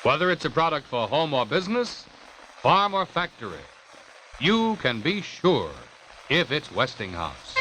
Whether it's a product for home or business, farm or factory, you can be sure if it's Westinghouse.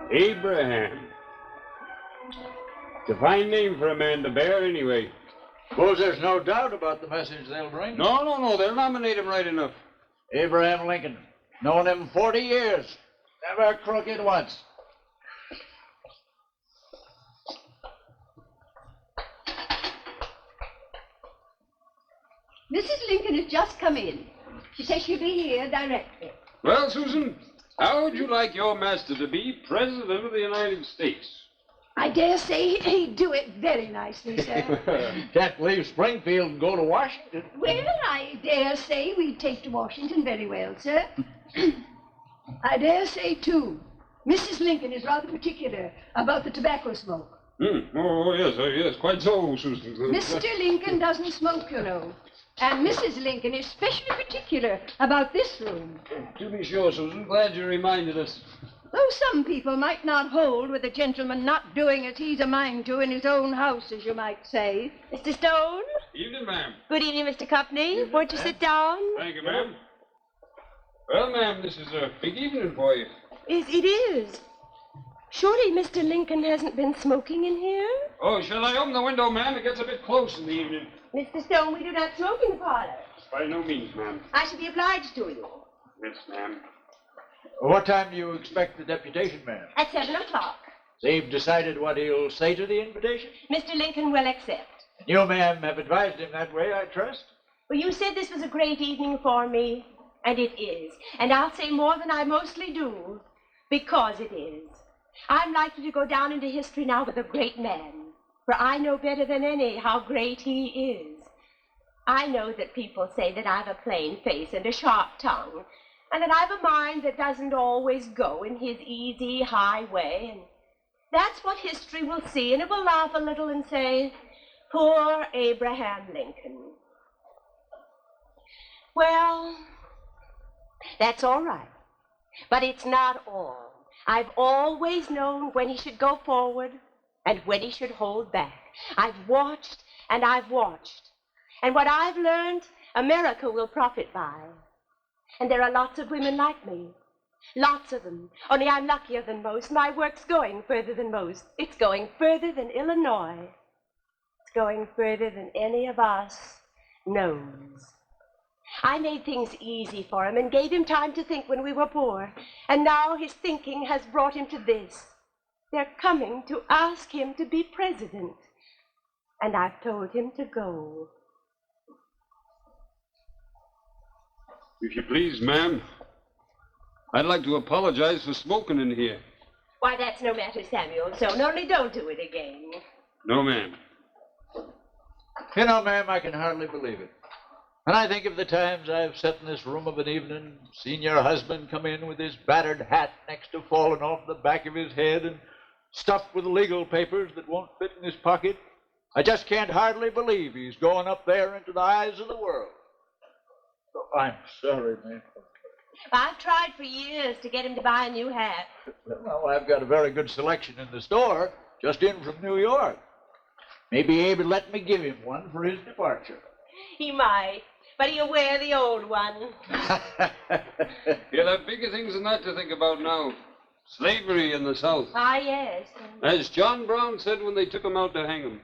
Abraham. It's a fine name for a man to bear, anyway. Suppose there's no doubt about the message they'll bring? No. They'll nominate him right enough. Abraham Lincoln. Known him 40 years. Never crooked once. Mrs. Lincoln has just come in. She says she'll be here directly. Well, Susan, how would you like your master to be President of the United States? I dare say he'd do it very nicely, sir. Can't leave Springfield and go to Washington. Well, I dare say we'd take to Washington very well, sir. I dare say, too, Mrs. Lincoln is rather particular about the tobacco smoke. Oh, yes, quite so, Susan. Mr. Lincoln doesn't smoke, you know. And Mrs. Lincoln is especially particular about this room. To be sure, Susan. Glad you reminded us. Though some people might not hold with a gentleman not doing as he's a mind to in his own house, as you might say. Mr. Stone? Evening, ma'am. Good evening, Mr. Company. Won't you sit down? Thank you, ma'am. Well, ma'am, this is a big evening for you. It is. Surely Mr. Lincoln hasn't been smoking in here? Oh, shall I open the window, ma'am? It gets a bit close in the evening. Mr. Stone, we do not smoke in the parlor. By no means, ma'am. I should be obliged to you. Yes, ma'am. What time do you expect the deputation, ma'am? At 7 o'clock. They've decided what he'll say to the invitation? Mr. Lincoln will accept. You, ma'am, have advised him that way, I trust? Well, you said this was a great evening for me, and it is. And I'll say more than I mostly do, because it is. I'm likely to go down into history now with a great man, for I know better than any how great he is. I know that people say that I've a plain face and a sharp tongue, and that I've a mind that doesn't always go in his easy, high way, and that's what history will see, and it will laugh a little and say, poor Abraham Lincoln. Well, that's all right, but it's not all. I've always known when he should go forward and when he should hold back. I've watched and I've watched. And what I've learned, America will profit by. And there are lots of women like me. Lots of them. Only I'm luckier than most. My work's going further than most. It's going further than Illinois. It's going further than any of us knows. I made things easy for him and gave him time to think when we were poor. And now his thinking has brought him to this. They're coming to ask him to be president. And I've told him to go. If you please, ma'am, I'd like to apologize for smoking in here. Why, that's no matter, Samuel. So only don't do it again. No, ma'am. You know, ma'am, I can hardly believe it. When I think of the times I've sat in this room of an evening, seen your husband come in with his battered hat next to falling off the back of his head and stuffed with legal papers that won't fit in his pocket, I just can't hardly believe he's going up there into the eyes of the world. So I'm sorry, ma'am. I've tried for years to get him to buy a new hat. Well, I've got a very good selection in the store, just in from New York. Maybe Abe would let me give him one for his departure. He might, but he'll wear the old one. You'll have bigger things than that to think about now. Slavery in the South. Ah, yes. As John Brown said when they took him out to hang him,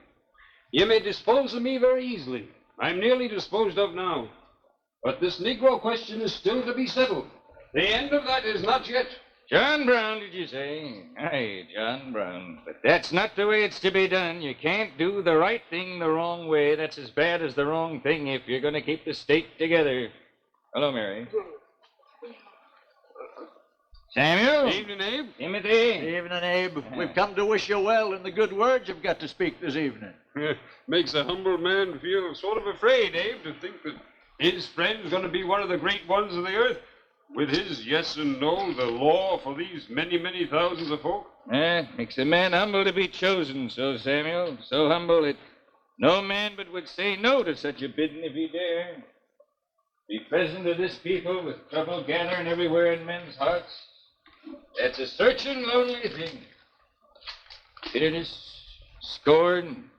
you may dispose of me very easily. I'm nearly disposed of now. But this Negro question is still to be settled. The end of that is not yet. John Brown, did you say? Aye, John Brown. But that's not the way it's to be done. You can't do the right thing the wrong way. That's as bad as the wrong thing if you're going to keep the state together. Hello, Mary. Samuel? Evening, Abe. Timothy? Evening, Abe. We've come to wish you well in the good words you've got to speak this evening. Makes a humble man feel sort of afraid, Abe, to think that his friend's going to be one of the great ones of the earth. With his yes and no, the law for these many, many thousands of folk. Makes a man humble to be chosen, so Samuel. So humble that no man but would say no to such a bidding if he dare. Be present to this people with trouble gathering everywhere in men's hearts. That's a searching, lonely thing. Bitterness, scorn,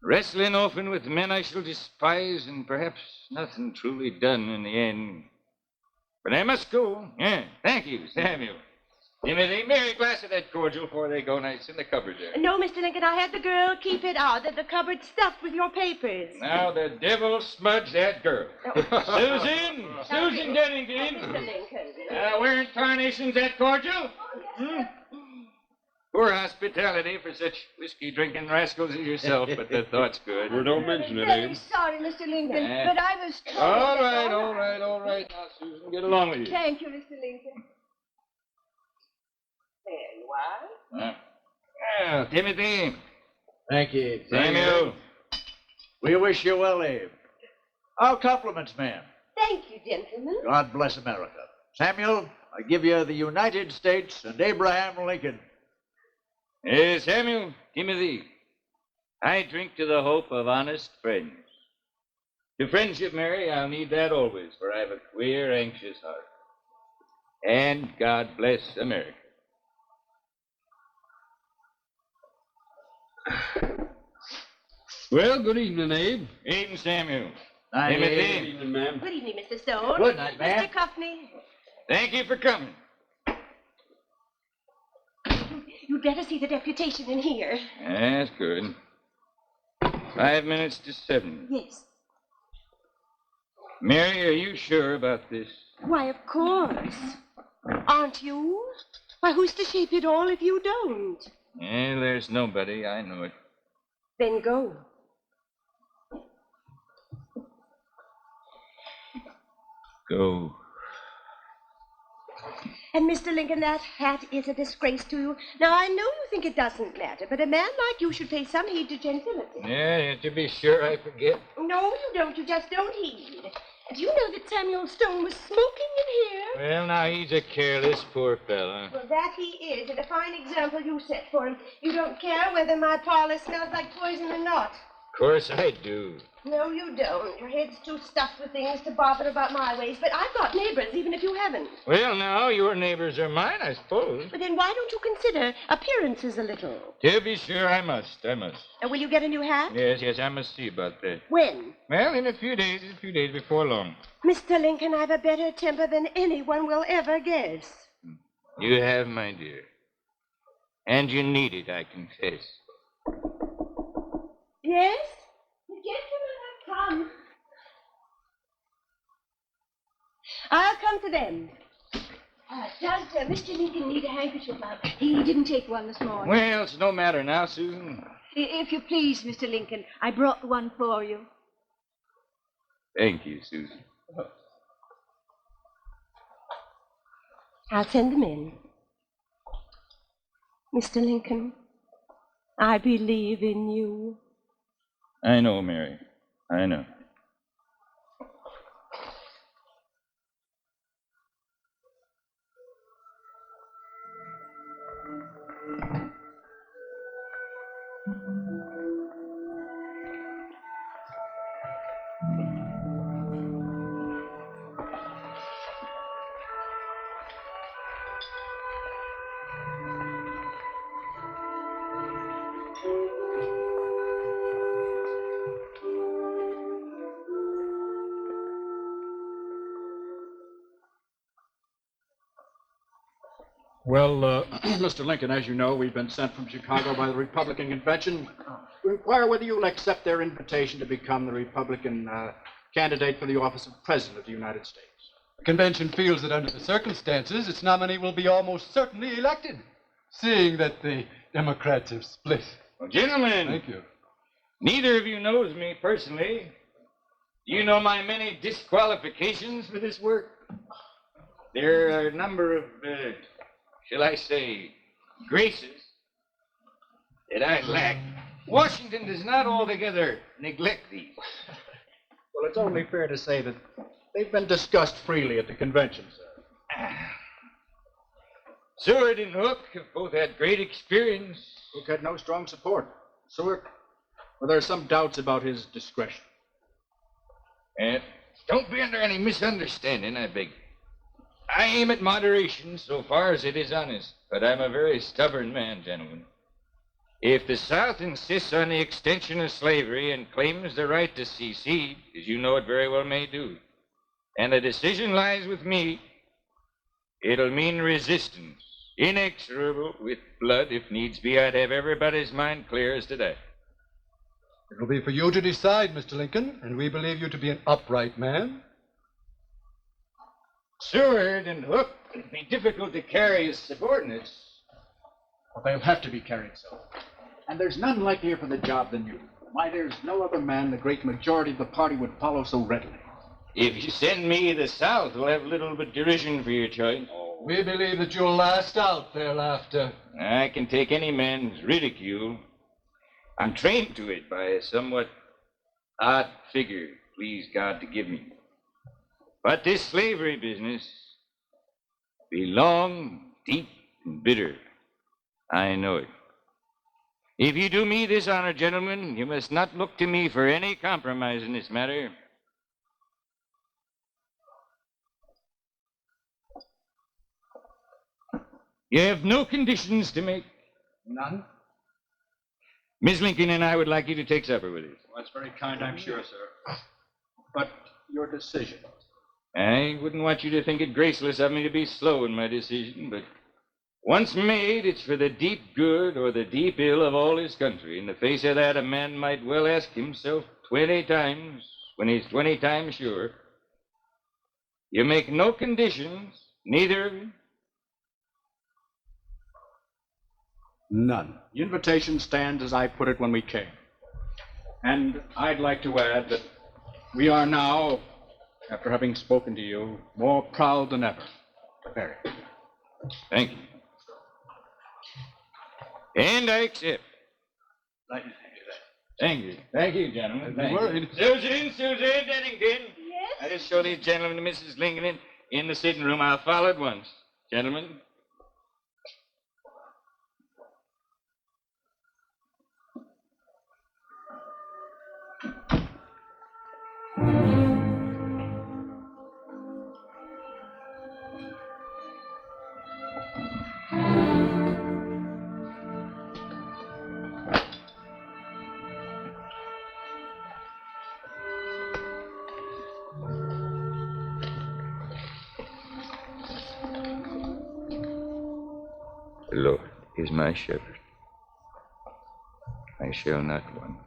wrestling often with men I shall despise, and perhaps nothing truly done in the end. But I must go. Yeah, thank you, Samuel. Timothy, Mary, a glass of that cordial before they go. Now, it's in the cupboard there. No, Mr. Lincoln, I had the girl keep it out. The cupboard stuffed with your papers. Now, the devil smudge that girl. Susan! Susan Dennington! Mr. Lincoln. Where in tarnation's that cordial? Poor hospitality for such whiskey-drinking rascals as yourself, but the thought's good. Well, don't mention it, Very Abe. sorry, Mr. Lincoln, Eh. but I was told... All right. Now, Susan, get along with you. Thank you, Mr. Lincoln. There you are. Well, Timothy, Thank you. Samuel. We wish you well, Abe. Our compliments, ma'am. Thank you, gentlemen. God bless America. Samuel, I give you the United States and Abraham Lincoln. Samuel, Timothy, I drink to the hope of honest friends. To friendship, Mary, I'll need that always, for I have a queer, anxious heart. And God bless America. Well, good evening, Abe. Evening, Samuel. Night, Timothy. Abe. Good evening, ma'am. Good evening, Mr. Stone. Good night, ma'am. Mr. Cuffney. Thank you for coming. You'd better see the deputation in here. That's good. 5 minutes to 7. Yes. Mary, are you sure about this? Why, of course. Aren't you? Why, who's to shape it all if you don't? There's nobody. I know it. Then go. Go. And, Mr. Lincoln, that hat is a disgrace to you. Now, I know you think it doesn't matter, but a man like you should pay some heed to gentility. Yeah, to be sure, I forget. No, you don't. You just don't heed. Do you know that Samuel Stone was smoking in here? Well, now, he's a careless poor fella. Well, that he is, and a fine example you set for him. You don't care whether my parlor smells like poison or not. Of course I do. No, you don't. Your head's too stuffed with things to bother about my ways, but I've got neighbors, even if you haven't. Well, now, your neighbors are mine, I suppose. But then why don't you consider appearances a little? To be sure, I must. Will you get a new hat? Yes, I must see about that. When? Well, in a few days before long. Mr. Lincoln, I've a better temper than anyone will ever guess. You have, my dear. And you need it, I confess. Yes? The gentlemen have come. I'll come to them. Does Mr. Lincoln need a handkerchief, ma'am? He didn't take one this morning. Well, it's no matter now, Susan. If you please, Mr. Lincoln, I brought one for you. Thank you, Susan. I'll send them in. Mr. Lincoln, I believe in you. I know, Mary. I know. Well, Mr. Lincoln, as you know, we've been sent from Chicago by the Republican Convention to inquire whether you'll accept their invitation to become the Republican candidate for the office of President of the United States. The convention feels that under the circumstances, its nominee will be almost certainly elected, seeing that the Democrats have split. Well, gentlemen. Thank you. Neither of you knows me personally. Do you know my many disqualifications for this work? There are a number of, shall I say, graces that I lack. Washington does not altogether neglect these. Well, it's only fair to say that they've been discussed freely at the convention, sir. Seward and Hook have both had great experience. Hook had no strong support. Seward, well, there are some doubts about his discretion. And don't be under any misunderstanding, I beg. I aim at moderation so far as it is honest, but I'm a very stubborn man, gentlemen. If the South insists on the extension of slavery and claims the right to secede, as you know it very well may do, and the decision lies with me, it'll mean resistance, inexorable, with blood. If needs be, I'd have everybody's mind clear as to that. It will be for you to decide, Mr. Lincoln, and we believe you to be an upright man. Seward and Hook would be difficult to carry as subordinates. Well, they'll have to be carried so. And there's none likelier for the job than you. Why, there's no other man the great majority of the party would follow so readily. If you send me, the South will have little but derision for your choice. We believe that you'll last out their laughter. I can take any man's ridicule. I'm trained to it by a somewhat odd figure, please God to give me. But this slavery business be long, deep, and bitter. I know it. If you do me this honor, gentlemen, you must not look to me for any compromise in this matter. You have no conditions to make. None? Miss Lincoln and I would like you to take supper with us. Well, that's very kind, I'm sure, sir. But your decision. I wouldn't want you to think it graceless of me to be slow in my decision, but once made, it's for the deep good or the deep ill of all his country. In the face of that, a man might well ask himself 20 times, when he's 20 times sure. You make no conditions, neither of you. None. The invitation stands as I put it when we came. And I'd like to add that we are now, after having spoken to you, more proud than ever to bear it. Thank you. And I accept. Thank you. Thank you, gentlemen. Thank you. Susan Dennington. Yes? I just show these gentlemen to Mrs. Lincoln in the sitting room. I'll follow at once. Gentlemen. The Lord is my shepherd. I shall not want.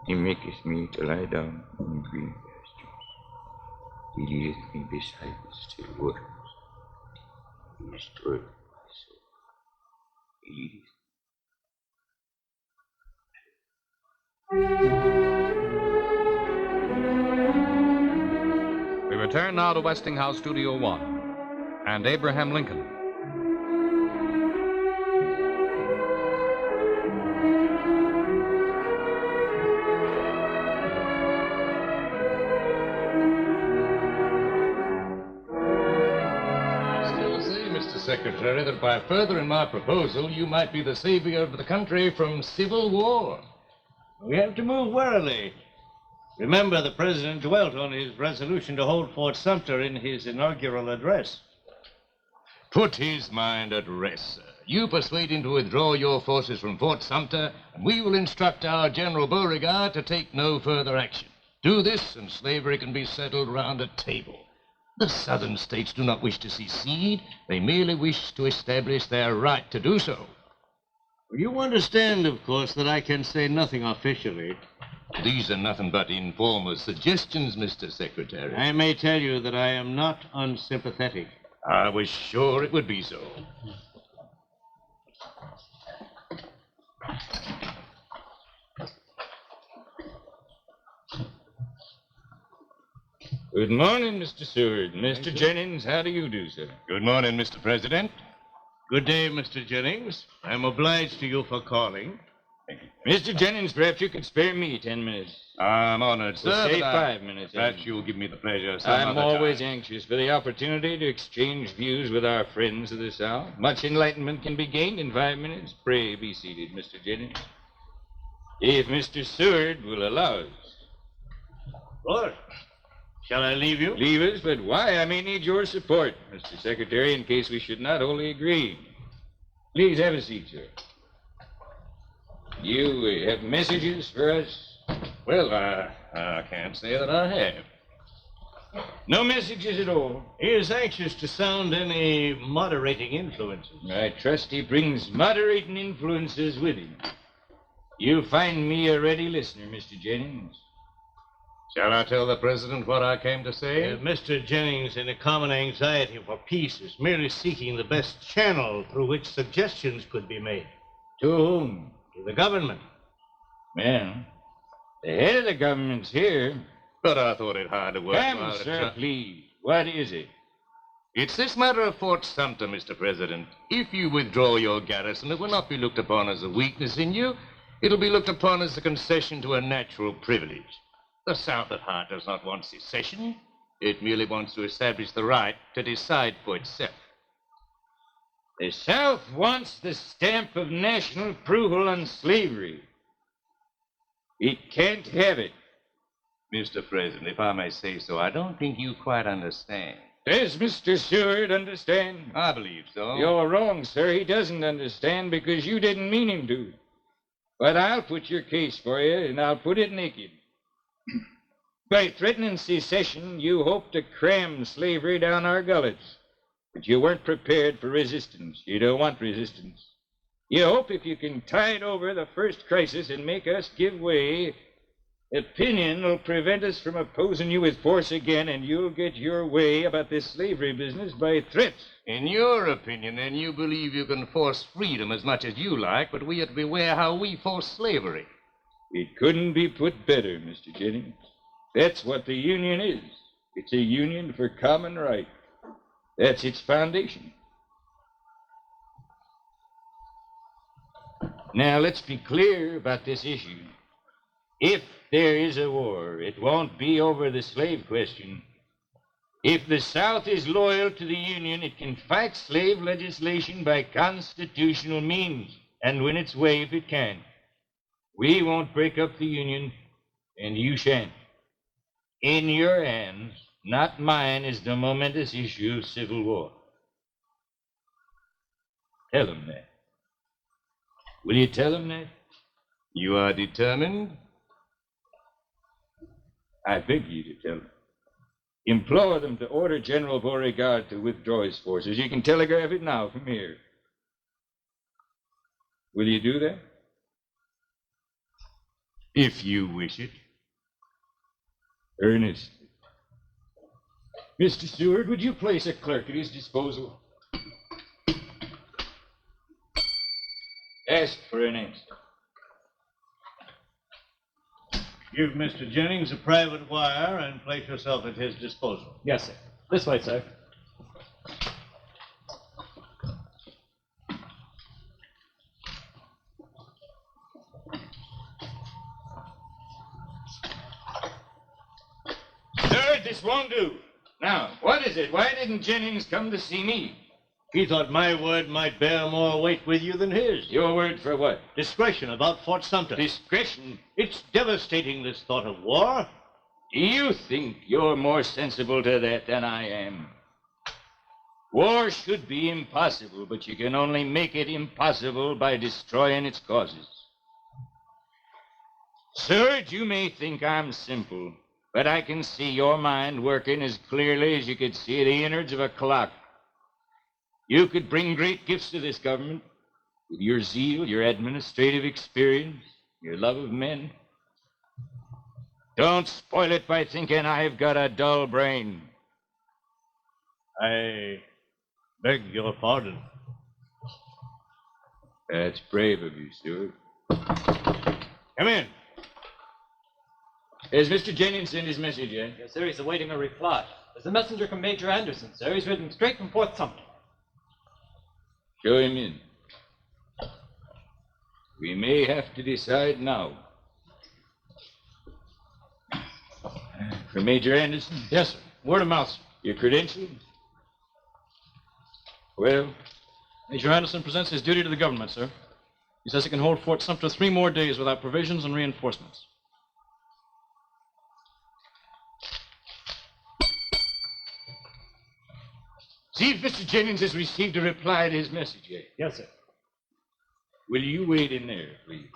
He maketh me to lie down in green pastures. He leadeth me beside the still waters. He restoreth my soul. He leadeth. We return now to Westinghouse Studio 1 and Abraham Lincoln. Secretary, that by furthering my proposal, you might be the savior of the country from civil war. We have to move warily. Remember, the president dwelt on his resolution to hold Fort Sumter in his inaugural address. Put his mind at rest, sir. You persuade him to withdraw your forces from Fort Sumter, and we will instruct our General Beauregard to take no further action. Do this, and slavery can be settled round a table. The southern states do not wish to secede. They merely wish to establish their right to do so. You understand, of course, that I can say nothing officially. These are nothing but informal suggestions, Mr. Secretary. I may tell you that I am not unsympathetic. I was sure it would be so. Good morning, Mr. Seward. Mr. Jennings, how do you do, sir? Good morning, Mr. President. Good day, Mr. Jennings. I'm obliged to you for calling. Mr. Jennings, perhaps you could spare me 10 minutes. I'm honored, sir. We'll say but 5 minutes. Perhaps you'll give me the pleasure some I'm other always time. anxious for the opportunity to exchange views with our friends of the South. Much enlightenment can be gained in 5 minutes. Pray be seated, Mr. Jennings. If Mr. Seward will allow us. Good. Shall I leave you? Leave us, but why? I may need your support, Mr. Secretary, in case we should not wholly agree. Please have a seat, sir. You have messages for us? Well, I can't say that I have. No messages at all. He is anxious to sound any moderating influences. I trust he brings moderating influences with him. You'll find me a ready listener, Mr. Jennings. Shall I tell the President what I came to say? Mr. Jennings, in a common anxiety for peace, is merely seeking the best channel through which suggestions could be made. To whom? To the government. Well, the head of the government's here. But I thought it hard to work. Come, sir, please. What is it? It's this matter of Fort Sumter, Mr. President. If you withdraw your garrison, it will not be looked upon as a weakness in you. It'll be looked upon as a concession to a natural privilege. The South at heart does not want secession. It merely wants to establish the right to decide for itself. The South wants the stamp of national approval on slavery. It can't have it. Mr. President, if I may say so, I don't think you quite understand. Does Mr. Seward understand? I believe so. You're wrong, sir. He doesn't understand because you didn't mean him to. But I'll put your case for you, and I'll put it naked. By threatening secession, you hope to cram slavery down our gullets. But you weren't prepared for resistance. You don't want resistance. You hope if you can tide over the first crisis and make us give way, opinion will prevent us from opposing you with force again, and you'll get your way about this slavery business by threats. In your opinion, then, you believe you can force freedom as much as you like, but we have to beware how we force slavery. It couldn't be put better, Mr. Jennings. That's what the Union is. It's a union for common right. That's its foundation. Now, let's be clear about this issue. If there is a war, it won't be over the slave question. If the South is loyal to the Union, it can fight slave legislation by constitutional means and win its way if it can. We won't break up the Union, and you shan't. In your hands, not mine, is the momentous issue of civil war. Tell them that. Will you tell them that? You are determined? I beg you to tell them. Implore them to order General Beauregard to withdraw his forces. You can telegraph it now from here. Will you do that? If you wish it. Earnestly. Mr. Seward, would you place a clerk at his disposal? Ask for an answer. Give Mr. Jennings a private wire and place yourself at his disposal. Yes, sir. This way, sir. Sir, this won't do. Now, what is it? Why didn't Jennings come to see me? He thought my word might bear more weight with you than his. Your word for what? Discretion about Fort Sumter. Discretion? It's devastating, this thought of war. Do you think you're more sensible to that than I am? War should be impossible, but you can only make it impossible by destroying its causes. Sir, you may think I'm simple, But I can see your mind working as clearly as you could see the innards of a clock. You could bring great gifts to this government with your zeal, your administrative experience, your love of men. Don't spoil it by thinking I've got a dull brain. I beg your pardon. That's brave of you, Stewart. Come in. Has Mr. Jennings sent his message yet? Yes, sir. He's awaiting a reply. There's a messenger from Major Anderson, sir. He's ridden straight from Fort Sumter. Show him in. We may have to decide now. For Major Anderson? Yes, sir. Word of mouth, sir. Your credentials? Well? Major Anderson presents his duty to the government, sir. He says he can hold Fort Sumter 3 more days without provisions and reinforcements. See if Mr. Jennings has received a reply to his message yet. Yes, sir. Will you wait in there, please?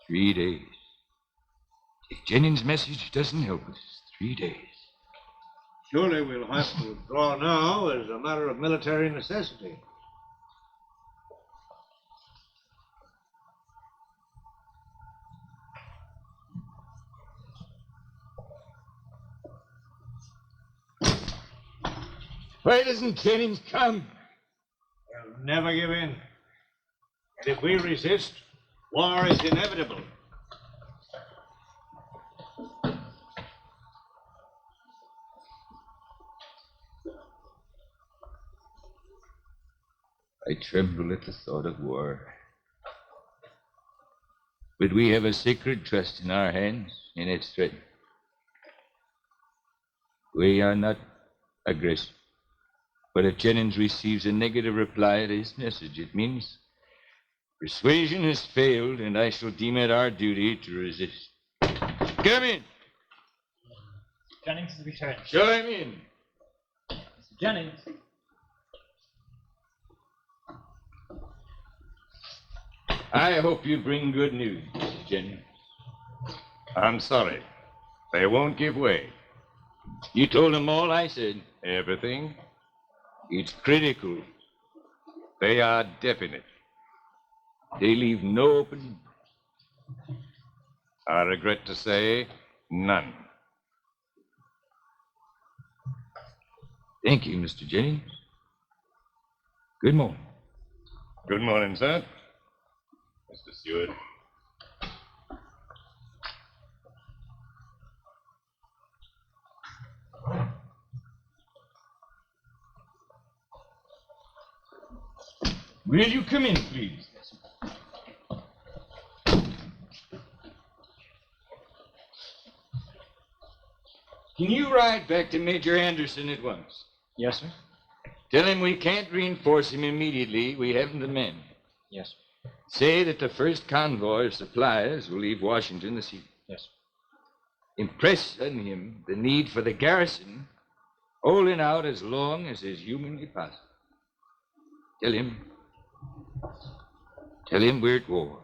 3 days. If Jennings' message doesn't help us, 3 days. Surely we'll have to withdraw now as a matter of military necessity. Why doesn't Jennings come? We'll never give in. And if we resist, war is inevitable. I tremble at the thought of war. But we have a sacred trust in our hands in its threat. We are not aggressive. But if Jennings receives a negative reply to his message, it means persuasion has failed, and I shall deem it our duty to resist. Come in. Jennings has returned. Show him in. Mr. Jennings. I hope you bring good news, Mr. Jennings. I'm sorry. They won't give way. You told them all I said. Everything? It's critical. They are definite. They leave no opening. I regret to say, none. Thank you, Mr. Jennings. Good morning. Good morning, sir. Mr. Stewart. Will you come in, please? Can you ride back to Major Anderson at once? Yes, sir. Tell him we can't reinforce him immediately. We haven't the men. Yes, sir. Say that the first convoy of supplies will leave Washington this evening. Yes, sir. Impress on him the need for the garrison holding out as long as is humanly possible. Tell him we're at war.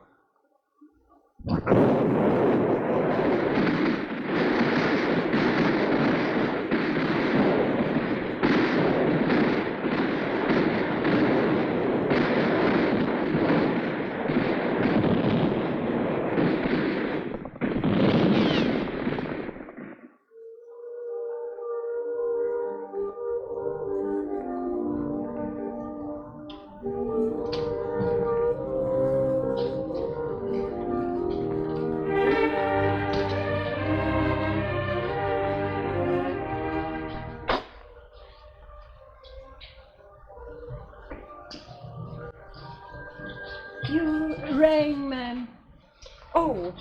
You rang, ma'am. Oh,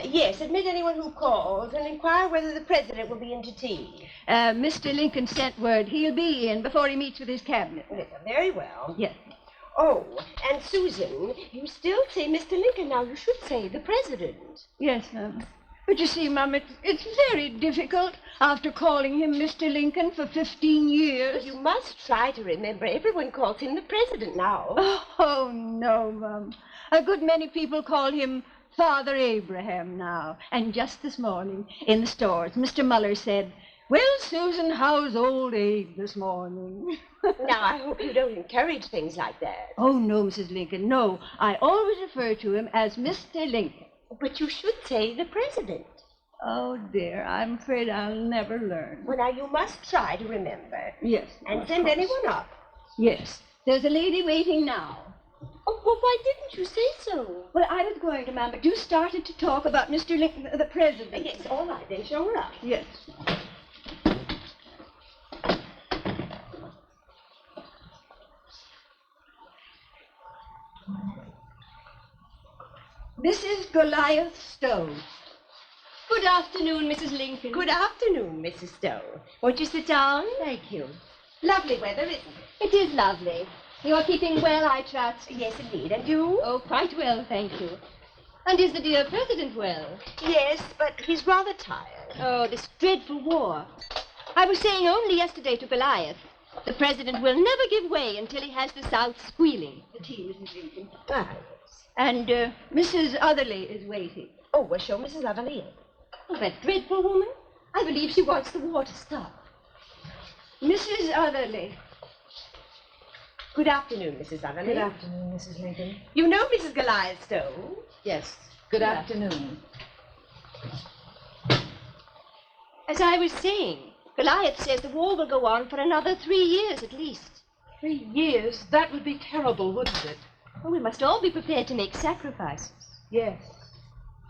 yes. Admit anyone who calls and inquire whether the president will be in to tea. Mr. Lincoln sent word he'll be in before he meets with his cabinet. Yes, very well. Yes. Oh, and Susan, you still say Mr. Lincoln. Now you should say the president. Yes, ma'am. But you see, Mum, it's very difficult after calling him Mr. Lincoln for 15 years. You must try to remember everyone calls him the president now. Oh, no, Mum. A good many people call him Father Abraham now. And just this morning in the stores, Mr. Muller said, "Well, Susan, how's old Abe this morning?" Now, I hope you don't encourage things like that. Oh, no, Mrs. Lincoln, no. I always refer to him as Mr. Lincoln. But you should say the president. Oh, dear, I'm afraid I'll never learn. Well, now, you must try to remember. Yes. And of send course. anyone up. Yes. There's a lady waiting now. Oh, well, why didn't you say so? Well, I was going to, Ma'am, but you started to talk about Mr. Lincoln, the president. Yes, all right, then show her up. Yes. Mrs. Goliath Stowe. Good afternoon, Mrs. Lincoln. Good afternoon, Mrs. Stowe. Won't you sit down? Thank you. Lovely weather, isn't it? It is lovely. You're keeping well, I trust. Yes, indeed. And you? Oh, quite well, thank you. And is the dear president well? Yes, but he's rather tired. Oh, this dreadful war. I was saying only yesterday to Goliath, the president will never give way until he has the South squealing. The tea, Mrs. Lincoln. Ah, yes. And Mrs. Otherly is waiting. Oh, well, show Mrs. Evelyn. Oh, that dreadful woman. I believe she wants the war to stop. Mrs. Otherly. Good afternoon, Mrs. Evelyn. Good afternoon, Mrs. Lincoln. You know Mrs. Goliath Stowe? Yes. Good afternoon. As I was saying, Goliath says the war will go on for another 3 years at least. 3 years? That would be terrible, wouldn't it? Well, we must all be prepared to make sacrifices. Yes.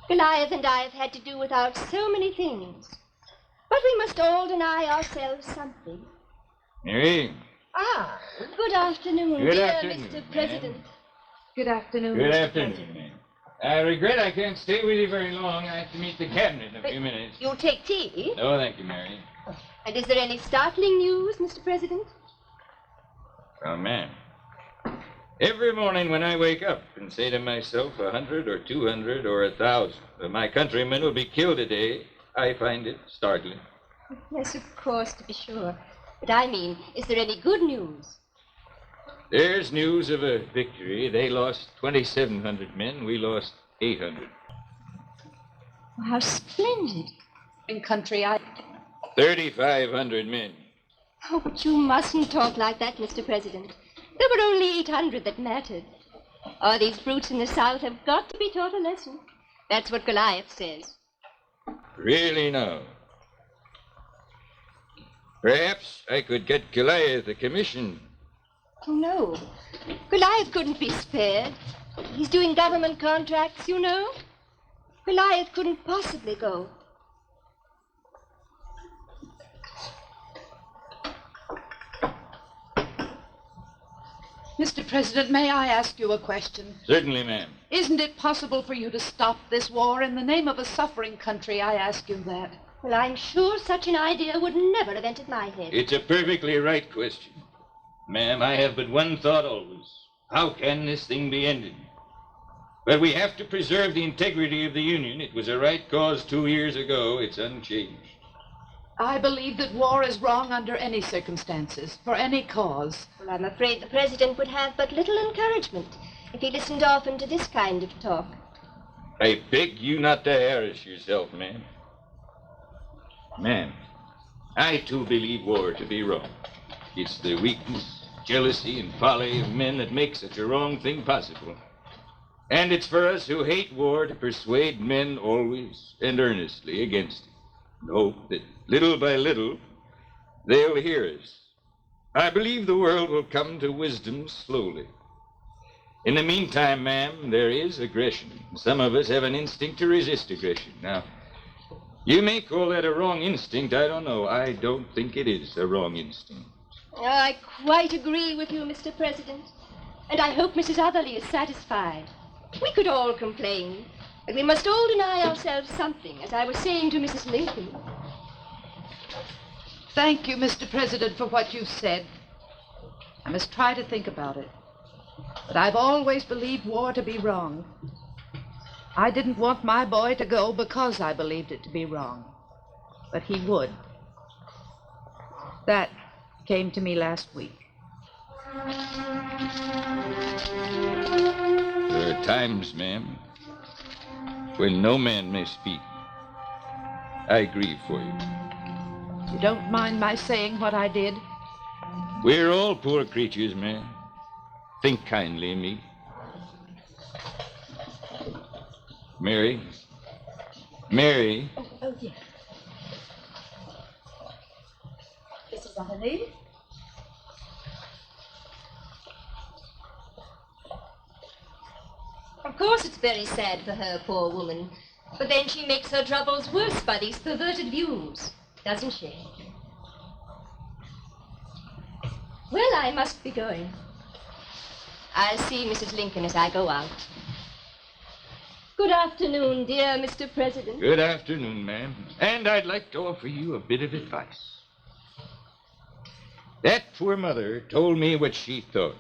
Goliath and I have had to do without so many things. But we must all deny ourselves something. Mary? Ah. Good afternoon, Good dear afternoon, Mr. ma'am. President. Good afternoon, Good Mr. afternoon, President. ma'am. I regret I can't stay with you very long. I have to meet the cabinet in a few minutes. You'll take tea? No, thank you, Mary. And is there any startling news, Mr. President? Well, ma'am, every morning when I wake up and say to myself 100 or 200 or 1,000 of my countrymen will be killed today, I find it startling. Yes, of course, to be sure. But I mean, is there any good news? There's news of a victory. They lost 2,700 men. We lost 800. Oh, how splendid. In country, 3,500 men. Oh, but you mustn't talk like that, Mr. President. There were only 800 that mattered. Oh, these brutes in the South have got to be taught a lesson. That's what Goliath says. Really now. Perhaps I could get Goliath a commission. Oh, no. Goliath couldn't be spared. He's doing government contracts, you know. Goliath couldn't possibly go. Mr. President, may I ask you a question? Certainly, ma'am. Isn't it possible for you to stop this war in the name of a suffering country? I ask you that. Well, I'm sure such an idea would never have entered my head. It's a perfectly right question. Ma'am, I have but one thought always. How can this thing be ended? But we have to preserve the integrity of the Union. It was a right cause 2 years ago. It's unchanged. I believe that war is wrong under any circumstances, for any cause. Well, I'm afraid the President would have but little encouragement if he listened often to this kind of talk. I beg you not to harass yourself, ma'am. Ma'am, I too believe war to be wrong. It's the weakness, jealousy, and folly of men that make such a wrong thing possible. And it's for us who hate war to persuade men always and earnestly against it, and hope that little by little they'll hear us. I believe the world will come to wisdom slowly. In the meantime, ma'am, there is aggression. Some of us have an instinct to resist aggression. Now, you may call that a wrong instinct. I don't know. I don't think it is a wrong instinct. I quite agree with you, Mr. President. And I hope Mrs. Otherly is satisfied. We could all complain, but we must all deny ourselves something, as I was saying to Mrs. Lincoln. Thank you, Mr. President, for what you've said. I must try to think about it. But I've always believed war to be wrong. I didn't want my boy to go because I believed it to be wrong. But he would. That came to me last week. There are times, ma'am, when no man may speak. I grieve for you. You don't mind my saying what I did? We're all poor creatures, ma'am. Think kindly of me. Mary. Mary. Oh, yes. Mrs. Evelyn? Of course it's very sad for her, poor woman. But then she makes her troubles worse by these perverted views, doesn't she? Well, I must be going. I'll see Mrs. Lincoln as I go out. Good afternoon, dear Mr. President. Good afternoon, ma'am. And I'd like to offer you a bit of advice. That poor mother told me what she thought.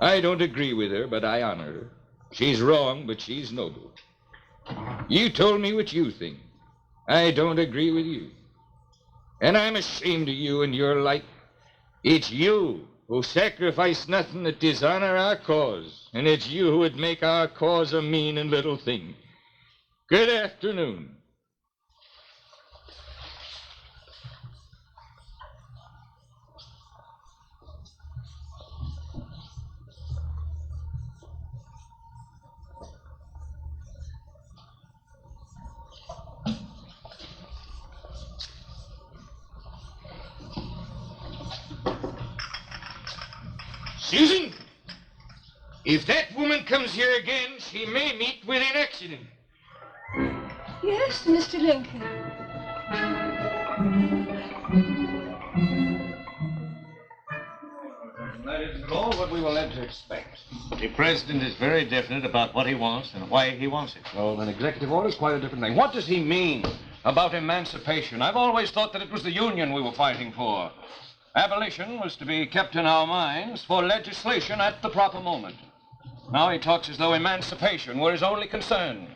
I don't agree with her, but I honor her. She's wrong, but she's noble. You told me what you think. I don't agree with you. And I'm ashamed of you and your like. It's you who sacrifice nothing to dishonor our cause, and it's you who would make our cause a mean and little thing. Good afternoon. Susan, if that woman comes here again, she may meet with an accident. Yes, Mr. Lincoln. That isn't at all what we were led to expect. The president is very definite about what he wants and why he wants it. Oh, an executive order is quite a different thing. What does he mean about emancipation? I've always thought that it was the Union we were fighting for. Abolition was to be kept in our minds for legislation at the proper moment. Now he talks as though emancipation were his only concern.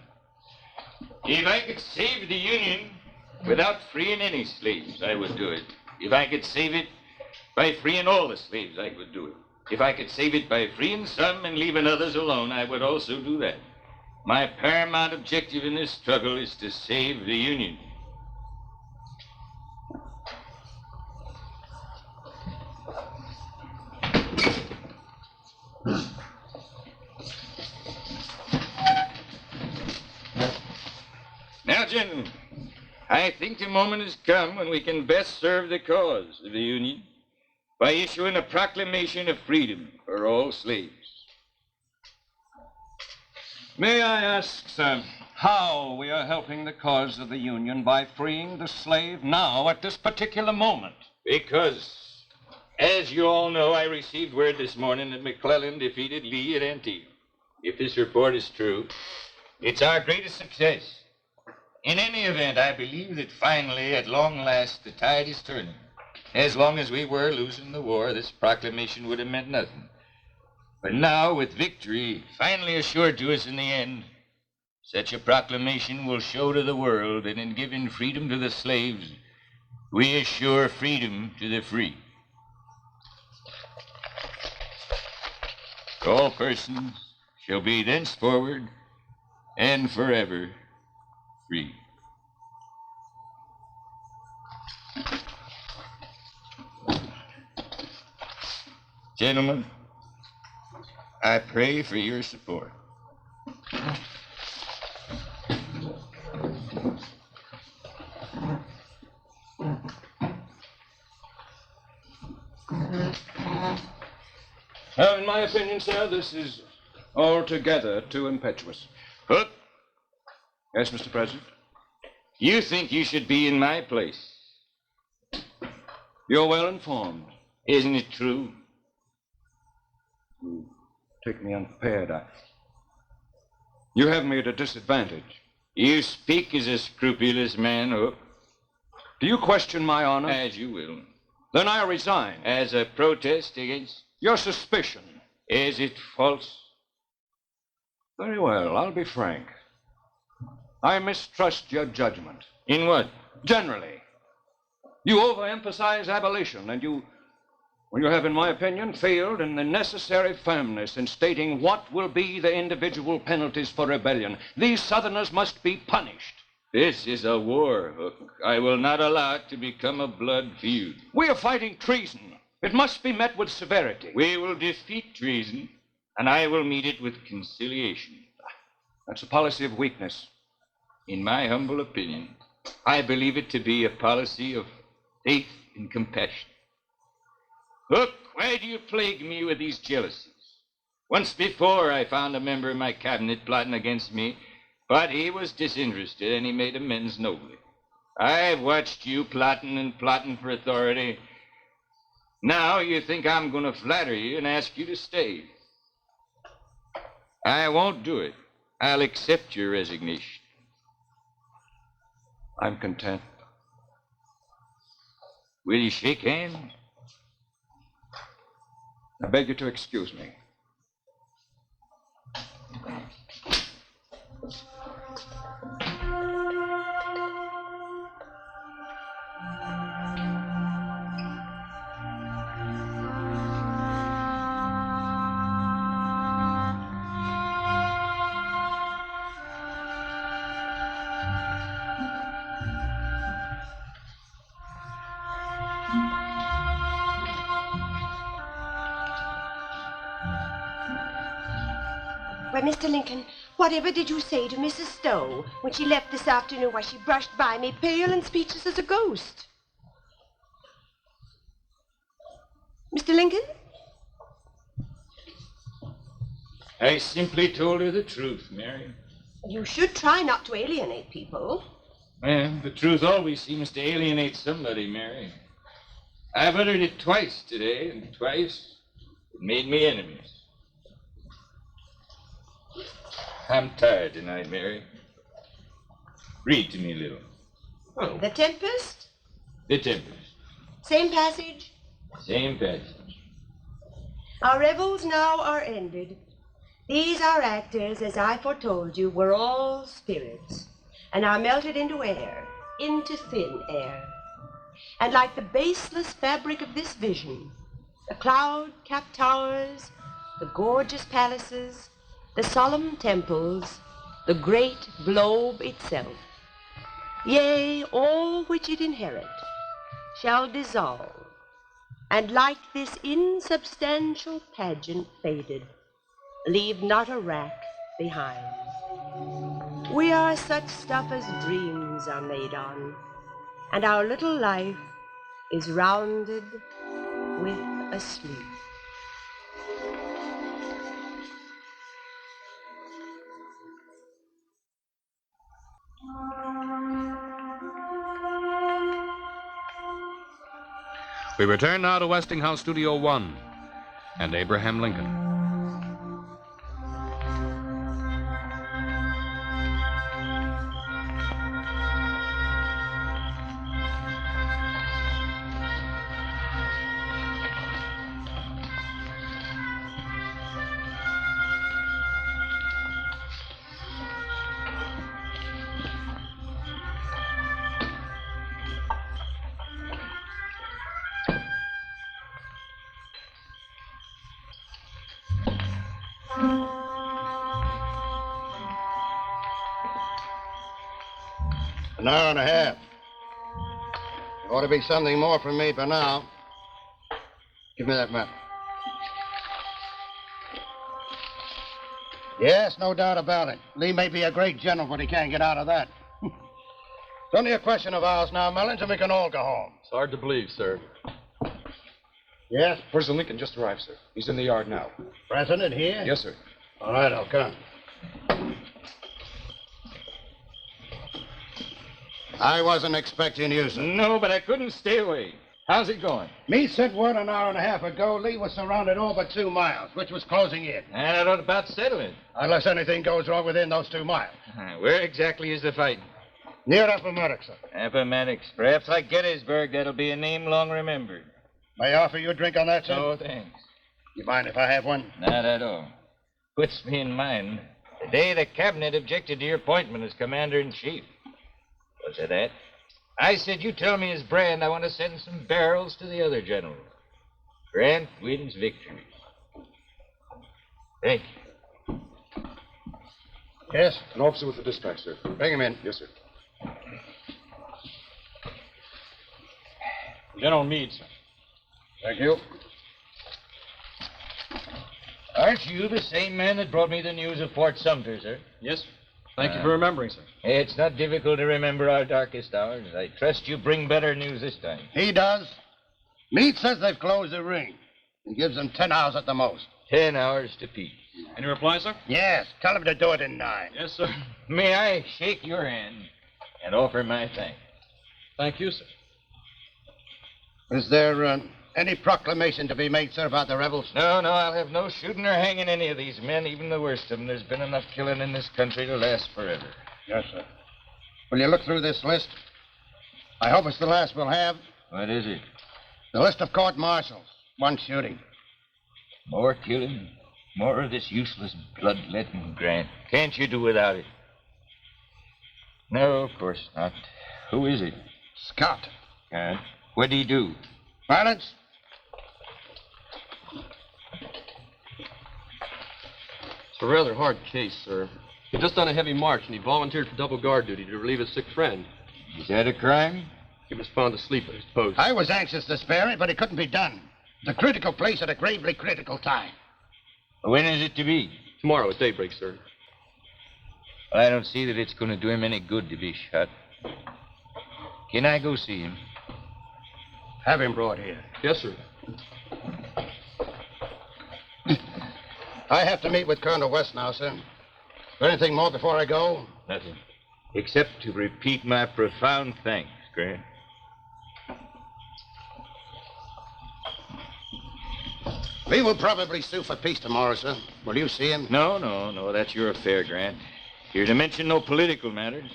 If I could save the Union without freeing any slaves, I would do it. If I could save it by freeing all the slaves, I would do it. If I could save it by freeing some and leaving others alone, I would also do that. My paramount objective in this struggle is to save the Union. Now, gentlemen, I think the moment has come when we can best serve the cause of the Union by issuing a proclamation of freedom for all slaves. May I ask, sir, how we are helping the cause of the Union by freeing the slave now at this particular moment? Because, as you all know, I received word this morning that McClellan defeated Lee at Antietam. If this report is true, it's our greatest success. In any event, I believe that finally, at long last, the tide is turning. As long as we were losing the war, this proclamation would have meant nothing. But now, with victory finally assured to us in the end, such a proclamation will show to the world that in giving freedom to the slaves, we assure freedom to the free. All persons shall be thenceforward and forever free. Gentlemen, I pray for your support. In my opinion, sir, this is altogether too impetuous. Hook, Yes, Mr. President? you think you should be in my place. You're well informed. Isn't it true? You take me unprepared. You have me at a disadvantage. You speak as a scrupulous man, Hook. Do you question my honor? As you will. Then I resign. As a protest against... Your suspicion. Is it false? Very well, I'll be frank. I mistrust your judgment. In what? Generally. You overemphasize abolition, and you have, in my opinion, failed in the necessary firmness in stating what will be the individual penalties for rebellion. These Southerners must be punished. This is a war, Hook. I will not allow it to become a blood feud. We are fighting treason. It must be met with severity. We will defeat treason, and I will meet it with conciliation. That's a policy of weakness. In my humble opinion, I believe it to be a policy of faith and compassion. Hook, why do you plague me with these jealousies? Once before I found a member of my cabinet plotting against me, but he was disinterested and he made amends nobly. I've watched you plotting and plotting for authority. Now you think I'm going to flatter you and ask you to stay. I won't do it. I'll accept your resignation. I'm content. Will you shake hands? I beg you to excuse me. Why, Mr. Lincoln, whatever did you say to Mrs. Stowe when she left this afternoon? Why, she brushed by me pale and speechless as a ghost. Mr. Lincoln? I simply told her the truth, Mary. You should try not to alienate people. Well, the truth always seems to alienate somebody, Mary. I've uttered it twice today, and twice it made me enemies. I'm tired tonight, Mary. Read to me a little. Oh, The Tempest? The Tempest. Same passage? Same passage. Our revels now are ended. These our actors, as I foretold you, were all spirits, and are melted into air, into thin air. And like the baseless fabric of this vision, the cloud-capped towers, the gorgeous palaces, the solemn temples, the great globe itself, yea, all which it inherit, shall dissolve, and like this insubstantial pageant faded, leave not a rack behind. We are such stuff as dreams are made on, and our little life is rounded with a sleep. We return now to Westinghouse Studio 1 and Abraham Lincoln. An hour and a half. There ought to be something more from me for now. Give me that map. Yes, no doubt about it. Lee may be a great general, but he can't get out of that. It's only a question of hours now, Mullins, and we can all go home. It's hard to believe, sir. Yes? President Lincoln just arrived, sir. He's in the yard now. President here? Yes, sir. All right, I'll come. I wasn't expecting you, sir. No, but I couldn't stay away. How's it going? Me sent word an hour and a half ago. Lee was surrounded all but 2 miles, which was closing in. And I don't about settle it. Unless anything goes wrong within those 2 miles. Where exactly is the fight? Near Appomattox, sir. Appomattox. Perhaps like Gettysburg, that'll be a name long remembered. May I offer you a drink on that, sir? No, thanks. You mind if I have one? Not at all. Puts me in mind. Day the cabinet objected to your appointment as commander-in-chief. Was it that? I said, you tell me his brand, I want to send some barrels to the other generals. Grant wins victory. Thank you. Yes? An officer with the dispatch, sir. Bring him in. Yes, sir. General Meade, sir. Thank you. Aren't you the same man that brought me the news of Fort Sumter, sir? Yes, sir. Thank you for remembering, sir. It's not difficult to remember our darkest hours. I trust you bring better news this time. He does. Meade says they've closed the ring. He gives them 10 hours at the most. 10 hours to peace. Any reply, sir? Yes. Tell him to do it in 9. Yes, sir. May I shake your hand and offer my thanks? Thank you, sir. Is there any proclamation to be made, sir, about the rebels? No, I'll have no shooting or hanging any of these men, even the worst of them. There's been enough killing in this country to last forever. Yes, sir. Will you look through this list? I hope it's the last we'll have. What is it? The list of court-martials. 1 shooting. More killing, more of this useless bloodletting, Grant. Can't you do without it? No, of course not. Who is it? Scott. What did he do? Silence. It's a rather hard case, sir. He'd just done a heavy march, and he volunteered for double guard duty to relieve his sick friend. Is that a crime? He was found asleep at his post. I was anxious to spare it, but it couldn't be done. It's a critical place at a gravely critical time. When is it to be? Tomorrow at daybreak, sir. Well, I don't see that it's going to do him any good to be shot. Can I go see him? Have him brought here. Yes, sir. I have to meet with Colonel West now, sir. Anything more before I go? Nothing. Except to repeat my profound thanks, Grant. Lee will probably sue for peace tomorrow, sir. Will you see him? No. That's your affair, Grant. You're to mention no political matters.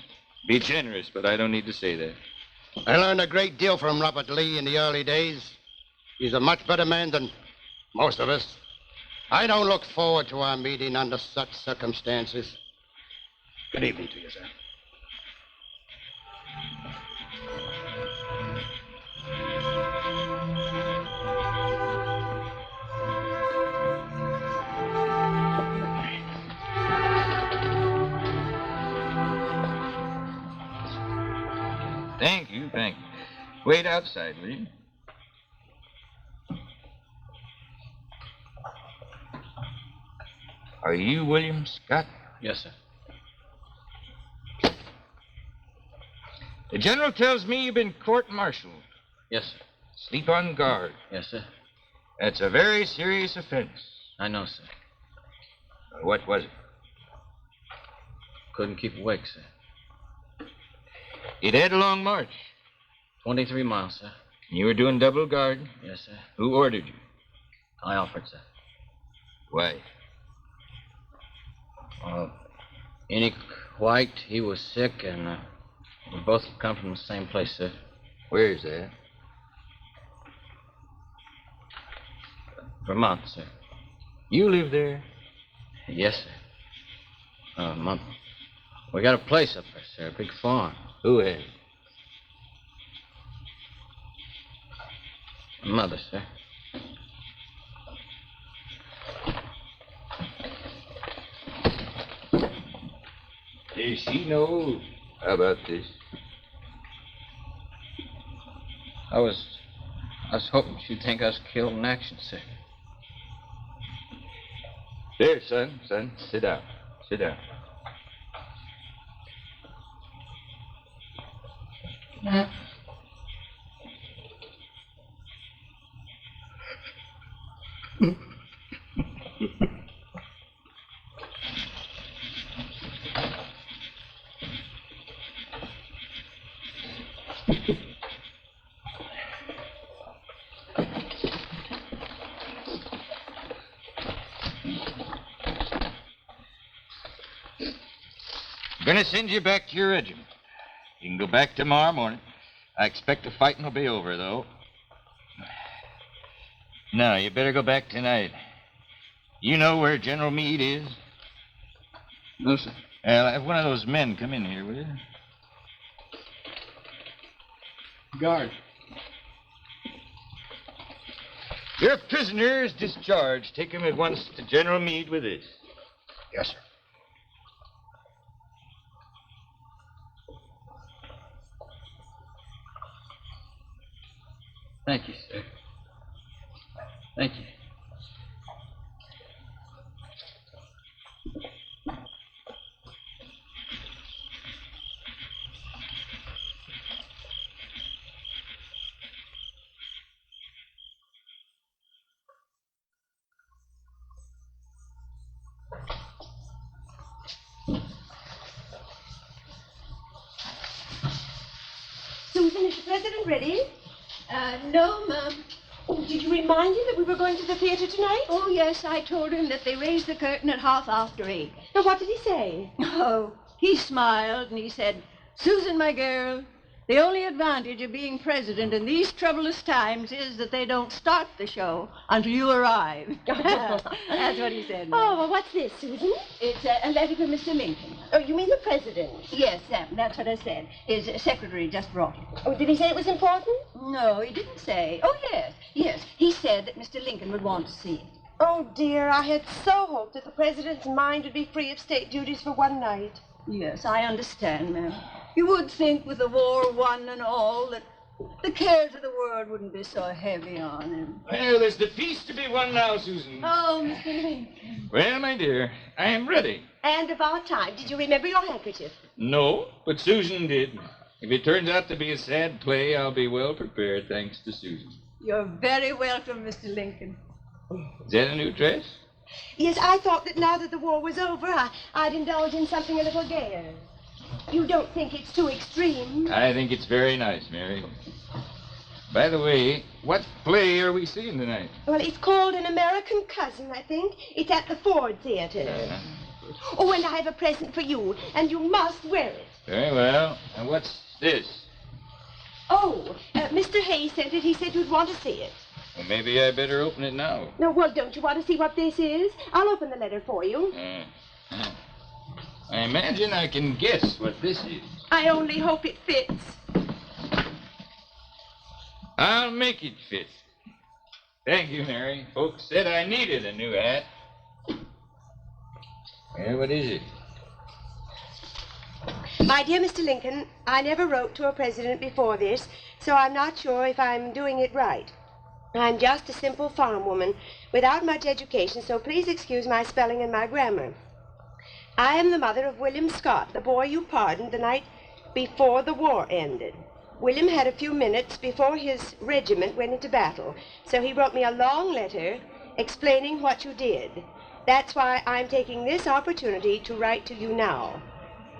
Be generous, but I don't need to say that. I learned a great deal from Robert Lee in the early days. He's a much better man than most of us. I don't look forward to our meeting under such circumstances. Good evening to you, sir. Thank you. Wait outside, will you? Are you William Scott? Yes, sir. The general tells me you've been court-martialed. Yes, sir. Sleep on guard. Yes, sir. That's a very serious offense. I know, sir. What was it? Couldn't keep awake, sir. You'd had a long march. 23 miles, sir. You were doing double guard? Yes, sir. Who ordered you? I offered, sir. Why? Enoch White, he was sick, and we both come from the same place, sir. Where's that? Vermont, sir. You live there? Yes, sir. We got a place up there, sir, a big farm. Who has? Mother, sir. Does she know about this? I was hoping she'd think us killed in action, sir. There, son. Sit down. I'm going to send you back to your regiment. You can go back tomorrow morning. I expect the fighting will be over, though. No, you better go back tonight. You know where General Meade is? No, sir. Have one of those men come in here, will you? Guard. Your prisoner is discharged. Take him at once to General Meade with this. Yes, sir. Thank you, sir. Thank you. Susan, is the president ready? No, Mum. Oh, did you remind him that we were going to the theater tonight? Oh, yes, I told him that they raised the curtain at 8:30. Now, what did he say? Oh, he smiled and he said, Susan, my girl, the only advantage of being president in these troublous times is that they don't start the show until you arrive. That's what he said. Oh, well, what's this, Susan? It's a letter from Mr. Lincoln. Oh, you mean the president? Yes, that's what I said. His secretary just brought it. Oh, did he say it was important? No, he didn't say. Oh, yes. He said that Mr. Lincoln would want to see it. Oh, dear, I had so hoped that the president's mind would be free of state duties for one night. Yes, I understand, ma'am. You would think with the war won and all that the cares of the world wouldn't be so heavy on him. Well, there's the feast to be won now, Susan. Oh, Mr. Lincoln. Well, my dear, I am ready. And about time. Did you remember your handkerchief? No, but Susan did. If it turns out to be a sad play, I'll be well prepared, thanks to Susan. You're very welcome, Mr. Lincoln. Is that a new dress? Yes, I thought that now that the war was over, I'd indulge in something a little gayer. You don't think it's too extreme? I think it's very nice, Mary. By the way, what play are we seeing tonight? Well, it's called An American Cousin, I think. It's at the Ford Theater. Oh, and I have a present for you, and you must wear it. Very well. And what's this? Oh, Mr. Hayes sent it. He said you'd want to see it. Well, maybe I better open it now. No, well, don't you want to see what this is? I'll open the letter for you. I imagine I can guess what this is. I only hope it fits. I'll make it fit. Thank you, Mary. Folks said I needed a new hat. Well, what is it? My dear Mr. Lincoln, I never wrote to a president before this, so I'm not sure if I'm doing it right. I'm just a simple farm woman without much education, so please excuse my spelling and my grammar. I am the mother of William Scott, the boy you pardoned the night before the war ended. William had a few minutes before his regiment went into battle, so he wrote me a long letter explaining what you did. That's why I'm taking this opportunity to write to you now.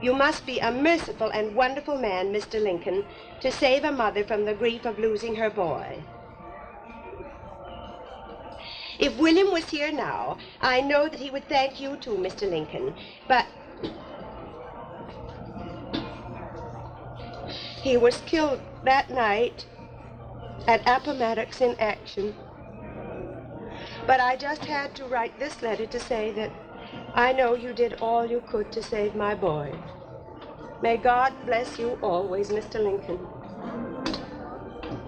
You must be a merciful and wonderful man, Mr. Lincoln, to save a mother from the grief of losing her boy. If William was here now, I know that he would thank you too, Mr. Lincoln, but he was killed that night at Appomattox in action. But I just had to write this letter to say that I know you did all you could to save my boy. May God bless you always, Mr. Lincoln.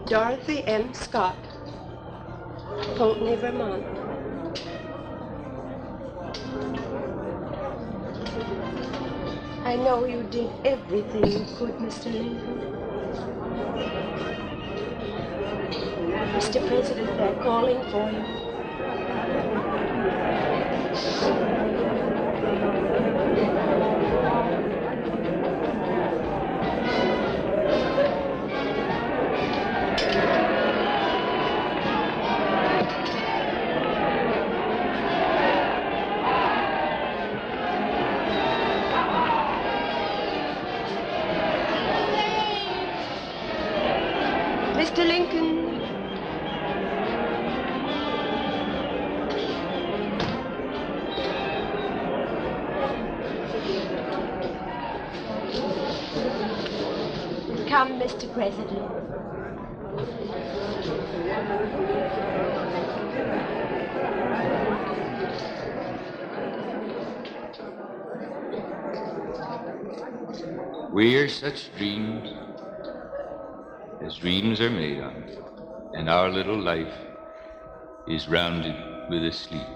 Dorothy M. Scott, Pulteney, Vermont. I know you did everything you could, Mr. Lincoln. Mr. President, they're calling for you. Mr. Lincoln. Come, Mr. President. We're such dreams as dreams are made of, and our little life is rounded with a sleep.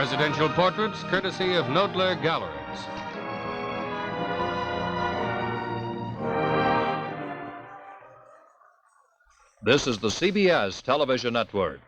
Presidential portraits courtesy of Knoedler Galleries. This is the CBS television network.